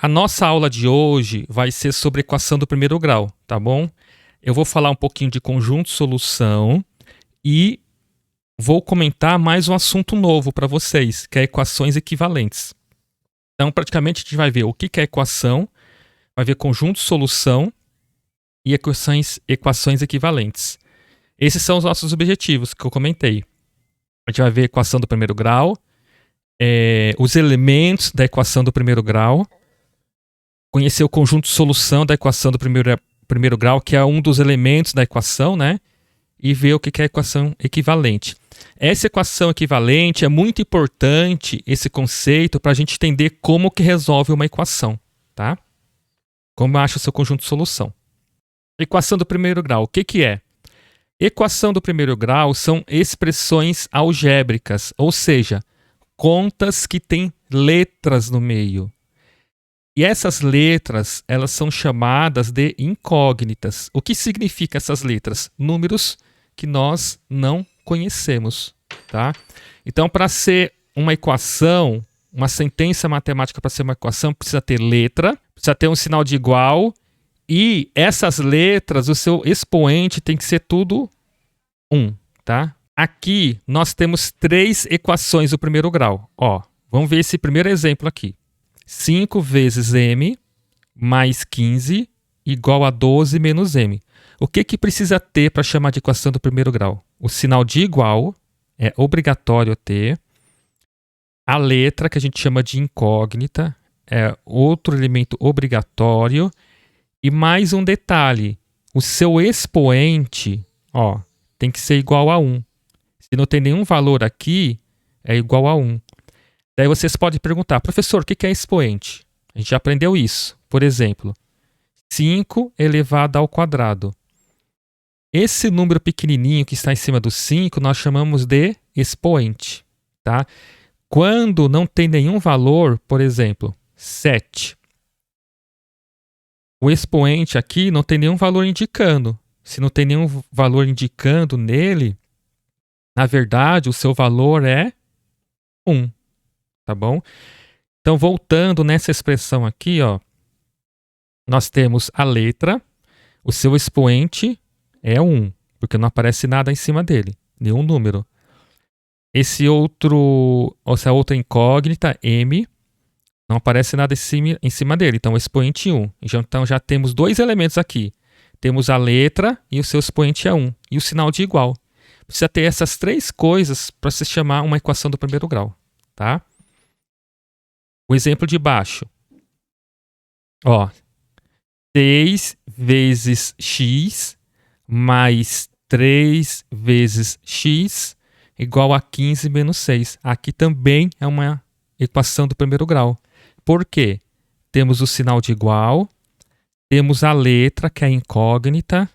A nossa aula de hoje vai ser sobre equação do primeiro grau, tá bom? Eu vou falar um pouquinho de conjunto-solução e vou comentar mais um assunto novo para vocês, que é equações equivalentes. Então, praticamente, a gente vai ver o que é equação, vai ver conjunto-solução e equações equivalentes. Esses são os nossos objetivos que eu comentei. A gente vai ver a equação do primeiro grau, os elementos da equação do primeiro grau, conhecer o conjunto de solução da equação do primeiro grau, que é um dos elementos da equação, né? E ver o que é a equação equivalente. Essa equação equivalente é muito importante, esse conceito, para a gente entender como que resolve uma equação, tá? Como acha o seu conjunto de solução. Equação do primeiro grau, o que é? Equação do primeiro grau são expressões algébricas, ou seja, contas que têm letras no meio. E essas letras, elas são chamadas de incógnitas. O que significa essas letras? Números que nós não conhecemos, tá? Então, para ser uma equação, uma sentença matemática para ser uma equação, precisa ter letra, precisa ter um sinal de igual, e essas letras, o seu expoente tem que ser tudo 1, tá? Aqui, nós temos 3 equações do primeiro grau. Ó, vamos ver esse primeiro exemplo aqui. 5 vezes m mais 15 igual a 12 menos m. O que precisa ter para chamar de equação do primeiro grau? O sinal de igual é obrigatório ter. A letra, que a gente chama de incógnita, é outro elemento obrigatório. E mais um detalhe, o seu expoente, ó, tem que ser igual a 1. Se não tem nenhum valor aqui, é igual a 1. Daí vocês podem perguntar, professor, o que é expoente? A gente já aprendeu isso. Por exemplo, 5 elevado ao quadrado. Esse número pequenininho que está em cima do 5, nós chamamos de expoente, tá? Quando não tem nenhum valor, por exemplo, 7. O expoente aqui não tem nenhum valor indicando. Se não tem nenhum valor indicando nele, na verdade, o seu valor é 1. Tá bom? Então, voltando nessa expressão aqui, ó, nós temos a letra, o seu expoente é 1, porque não aparece nada em cima dele, nenhum número. Essa outra incógnita, m, não aparece nada em cima dele, então o expoente 1. Então, já temos 2 elementos aqui. Temos a letra e o seu expoente é 1, e o sinal de igual. Precisa ter essas 3 coisas para se chamar uma equação do primeiro grau, tá? O exemplo de baixo. Ó, 6 vezes x mais 3 vezes x igual a 15 menos 6. Aqui também é uma equação do primeiro grau. Por quê? Temos o sinal de igual, temos a letra, que é a incógnita,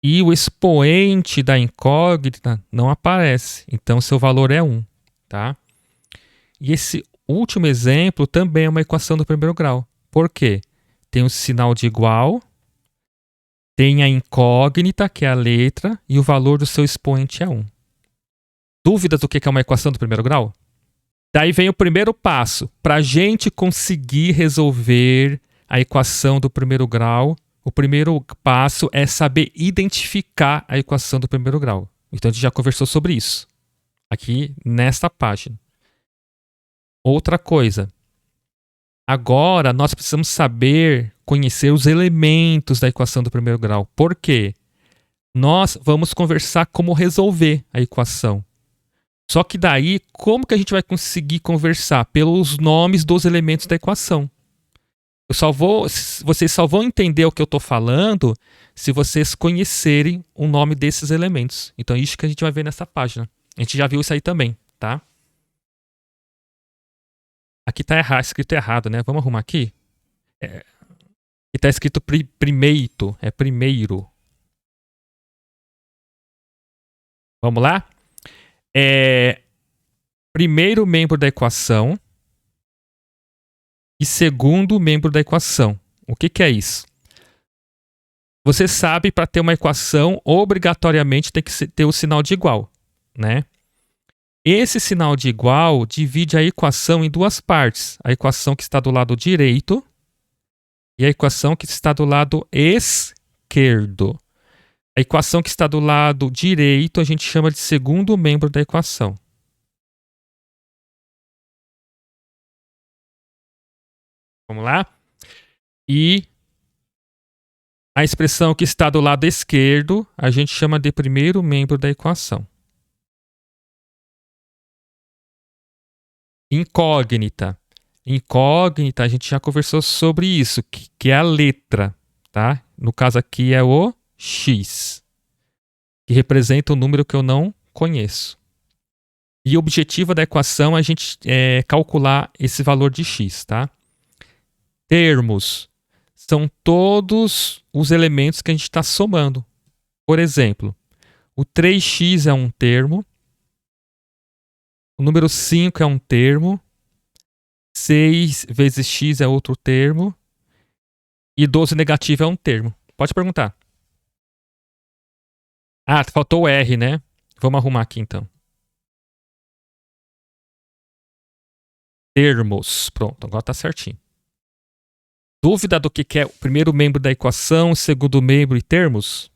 e o expoente da incógnita não aparece. Então, seu valor é 1, tá? E esse último exemplo também é uma equação do primeiro grau. Por quê? Tem o sinal de igual, tem a incógnita, que é a letra, e o valor do seu expoente é 1. Dúvidas do que é uma equação do primeiro grau? Daí vem o primeiro passo. Para a gente conseguir resolver a equação do primeiro grau, o primeiro passo é saber identificar a equação do primeiro grau. Então a gente já conversou sobre isso aqui nesta página. Outra coisa, agora nós precisamos conhecer os elementos da equação do primeiro grau. Por quê? Nós vamos conversar como resolver a equação. Só que daí, como que a gente vai conseguir conversar? Pelos nomes dos elementos da equação. Vocês só vão entender o que eu estou falando se vocês conhecerem o nome desses elementos. Então é isso que a gente vai ver nessa página. A gente já viu isso aí também, tá? Aqui está escrito errado, né? Vamos arrumar aqui? Aqui está escrito primeiro, é primeiro. Vamos lá? Primeiro membro da equação e segundo membro da equação. O que é isso? Você sabe, para ter uma equação, obrigatoriamente tem que ter o sinal de igual, né? Esse sinal de igual divide a equação em duas partes. A equação que está do lado direito e a equação que está do lado esquerdo. A equação que está do lado direito a gente chama de segundo membro da equação. Vamos lá? E a expressão que está do lado esquerdo a gente chama de primeiro membro da equação. Incógnita. Incógnita, a gente já conversou sobre isso, que é a letra, tá? No caso aqui é o x, que representa um número que eu não conheço. E o objetivo da equação é a gente calcular esse valor de x, tá? Termos são todos os elementos que a gente está somando. Por exemplo, o 3x é um termo, o número 5 é um termo, 6 vezes x é outro termo, e 12 negativo é um termo. Pode perguntar. Ah, faltou o R, né? Vamos arrumar aqui então. Termos. Pronto, agora tá certinho. Dúvida do que é o primeiro membro da equação, o segundo membro e termos?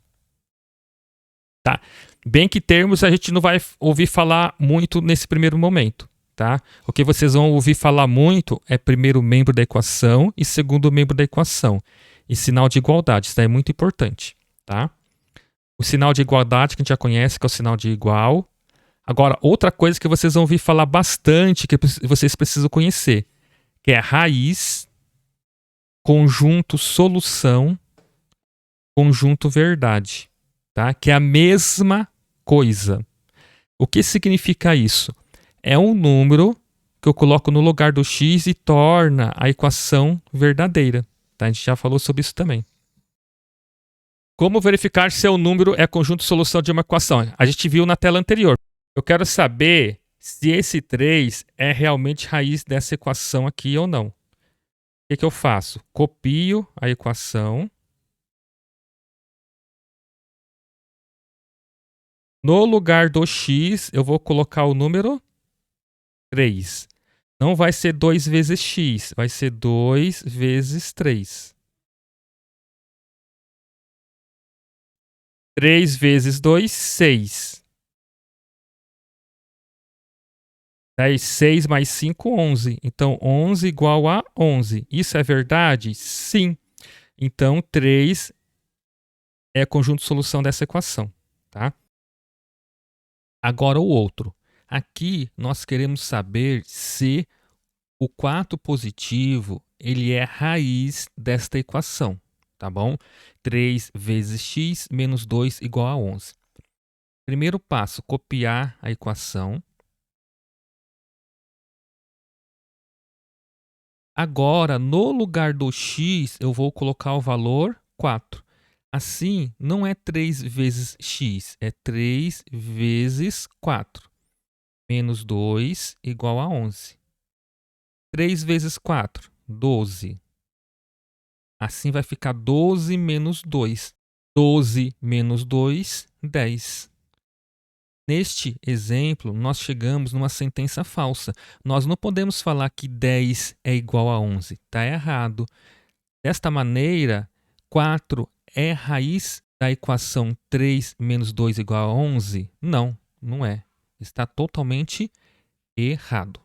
Tá. Bem que termos a gente não vai ouvir falar muito nesse primeiro momento, tá? O que vocês vão ouvir falar muito é primeiro membro da equação e segundo membro da equação. E sinal de igualdade, isso daí é muito importante, tá? O sinal de igualdade que a gente já conhece, que é o sinal de igual. Agora, outra coisa que vocês vão ouvir falar bastante, que vocês precisam conhecer, que é raiz, conjunto solução, conjunto verdade, tá? Que é a mesma coisa. O que significa isso? É um número que eu coloco no lugar do x e torna a equação verdadeira, tá? A gente já falou sobre isso também. Como verificar se o número é conjunto solução de uma equação? A gente viu na tela anterior. Eu quero saber se esse 3 é realmente raiz dessa equação aqui ou não. O que eu faço? Copio a equação. No lugar do x, eu vou colocar o número 3. Não vai ser 2 vezes x, vai ser 2 vezes 3. 3 vezes 2, 6. Daí 6 mais 5, 11. Então, 11 igual a 11. Isso é verdade? Sim. Então, 3 é conjunto de solução dessa equação, tá? Agora o outro. Aqui nós queremos saber se o 4 positivo ele é raiz desta equação, tá bom? 3 vezes x menos 2 igual a 11. Primeiro passo, copiar a equação. Agora, no lugar do x, eu vou colocar o valor 4. Assim, não é 3 vezes x, é 3 vezes 4. Menos 2 igual a 11. 3 vezes 4, 12. Assim vai ficar 12 menos 2. 12 menos 2, 10. Neste exemplo, nós chegamos numa sentença falsa. Nós não podemos falar que 10 é igual a 11. Está errado. Desta maneira, 4 é raiz da equação 3 menos 2 igual a 11? Não, não é. Está totalmente errado.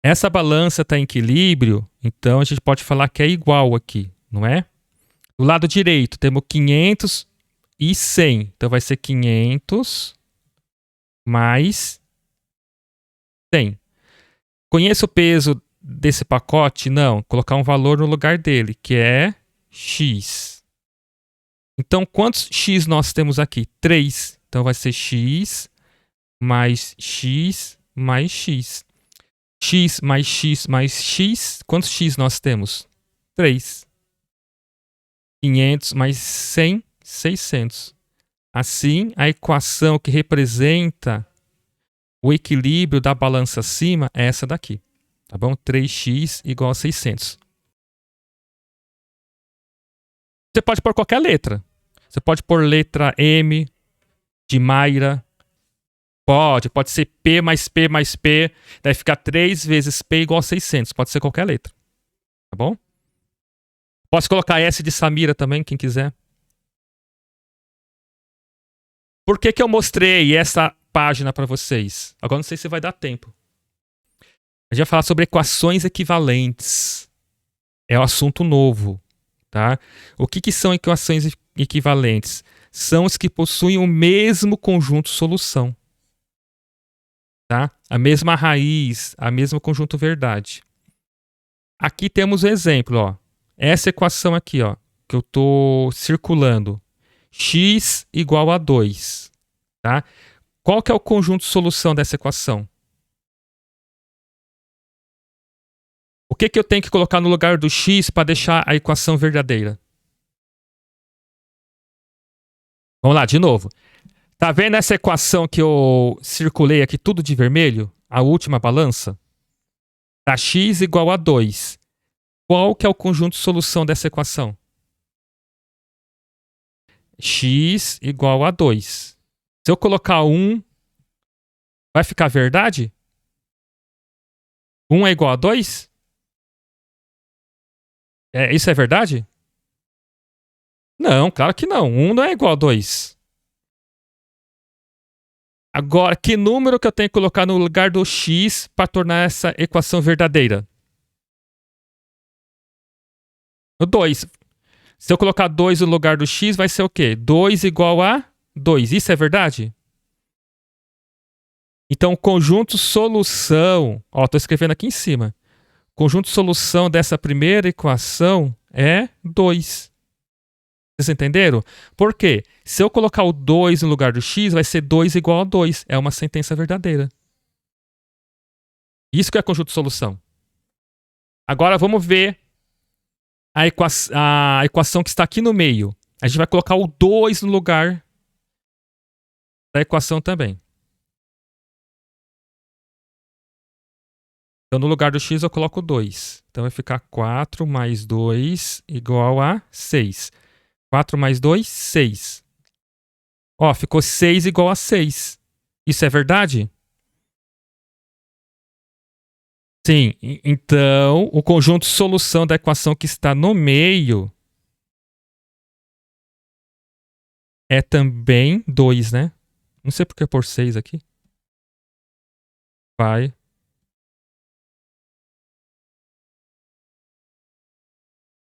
Essa balança está em equilíbrio, então a gente pode falar que é igual aqui, não é? Do lado direito, temos 500 e 100. Então vai ser 500 mais 100. Conheço o peso desse pacote? Não. Colocar um valor no lugar dele, que é x. Então, quantos x nós temos aqui? 3. Então vai ser x mais x mais x. X mais x mais x. Quantos x nós temos? 3. 500 mais 100, 600. Assim, a equação que representa o equilíbrio da balança acima é essa daqui. Tá bom? 3x igual a 600. Você pode pôr qualquer letra. Você pode pôr letra M de Mayra. Pode ser P mais P mais P, daí fica 3 vezes P igual a 600. Pode ser qualquer letra, tá bom? Posso colocar S de Samira também, quem quiser. Por que que eu mostrei essa página para vocês? Agora não sei se vai dar tempo. A gente vai falar sobre equações equivalentes. É um assunto novo, tá? O que que são equações equivalentes? São as que possuem o mesmo conjunto solução, tá? A mesma raiz, a mesma conjunto verdade. Aqui temos o exemplo, ó. Essa equação aqui, ó, que eu estou circulando. X igual a 2, tá? Qual que é o conjunto solução dessa equação? O que que eu tenho que colocar no lugar do x para deixar a equação verdadeira? Vamos lá, de novo. Tá vendo essa equação que eu circulei aqui tudo de vermelho? A última balança? Tá x igual a 2. Qual que é o conjunto solução dessa equação? X igual a 2. Se eu colocar 1, vai ficar verdade? 1 é igual a 2? Isso é verdade? Não, claro que não. 1 não é igual a 2. Agora, que número que eu tenho que colocar no lugar do x para tornar essa equação verdadeira? O 2. Se eu colocar 2 no lugar do x, vai ser o quê? 2 igual a 2. Isso é verdade? Então, conjunto solução... Ó, estou escrevendo aqui em cima. Conjunto solução dessa primeira equação é 2. Vocês entenderam? Por quê? Se eu colocar o 2 no lugar do x, vai ser 2 igual a 2. É uma sentença verdadeira. Isso que é conjunto solução. Agora vamos ver a equação que está aqui no meio. A gente vai colocar o 2 no lugar da equação também. Então, no lugar do x, eu coloco 2. Então, vai ficar 4 mais 2 igual a 6. 4 mais 2, 6. Ó, ficou 6 igual a 6. Isso é verdade? Sim. Então, o conjunto solução da equação que está no meio é também 2, né? Não sei por que pôr 6 aqui. Vai.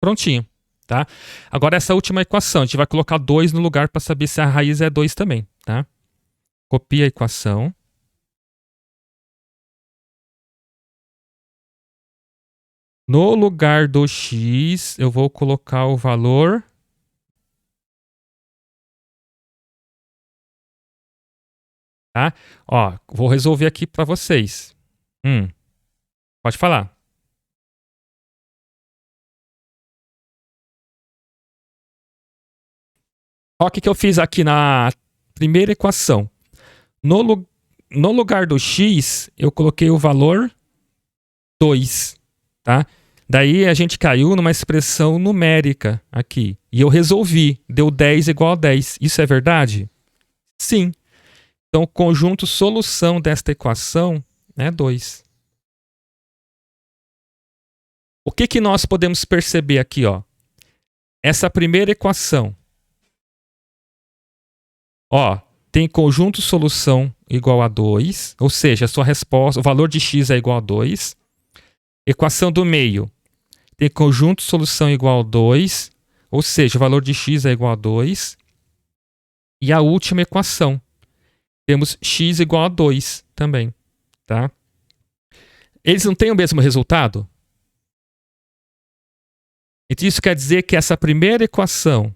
Prontinho, tá? Agora essa última equação, a gente vai colocar 2 no lugar para saber se a raiz é 2 também, tá? Copia a equação. No lugar do x, eu vou colocar o valor... Tá? Ó, vou resolver aqui para vocês. Pode falar. Ó, o que eu fiz aqui na primeira equação. No lugar do x, eu coloquei o valor 2, tá? Daí a gente caiu numa expressão numérica aqui. E eu resolvi. Deu 10 igual a 10. Isso é verdade? Sim. Então, o conjunto solução desta equação é 2. O que que nós podemos perceber aqui, ó? Essa primeira equação, ó, tem conjunto solução igual a 2, ou seja, a sua resposta, o valor de x é igual a 2. Equação do meio tem conjunto solução igual a 2, ou seja, o valor de x é igual a 2. E a última equação, temos x igual a 2 também, tá? Eles não têm o mesmo resultado? Então isso quer dizer que essa primeira equação,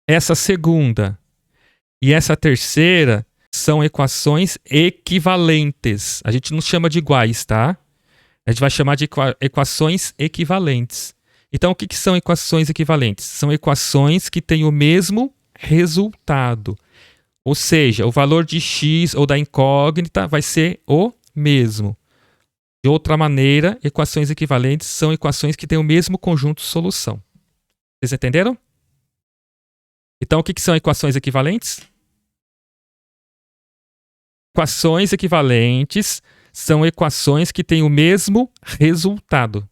essa segunda e essa terceira são equações equivalentes. A gente não chama de iguais, tá? A gente vai chamar de equações equivalentes. Então, o que são equações equivalentes? São equações que têm o mesmo resultado. Ou seja, o valor de x ou da incógnita vai ser o mesmo. De outra maneira, equações equivalentes são equações que têm o mesmo conjunto solução. Vocês entenderam? Então, o que são equações equivalentes? equações equivalentes são equações que têm o mesmo resultado.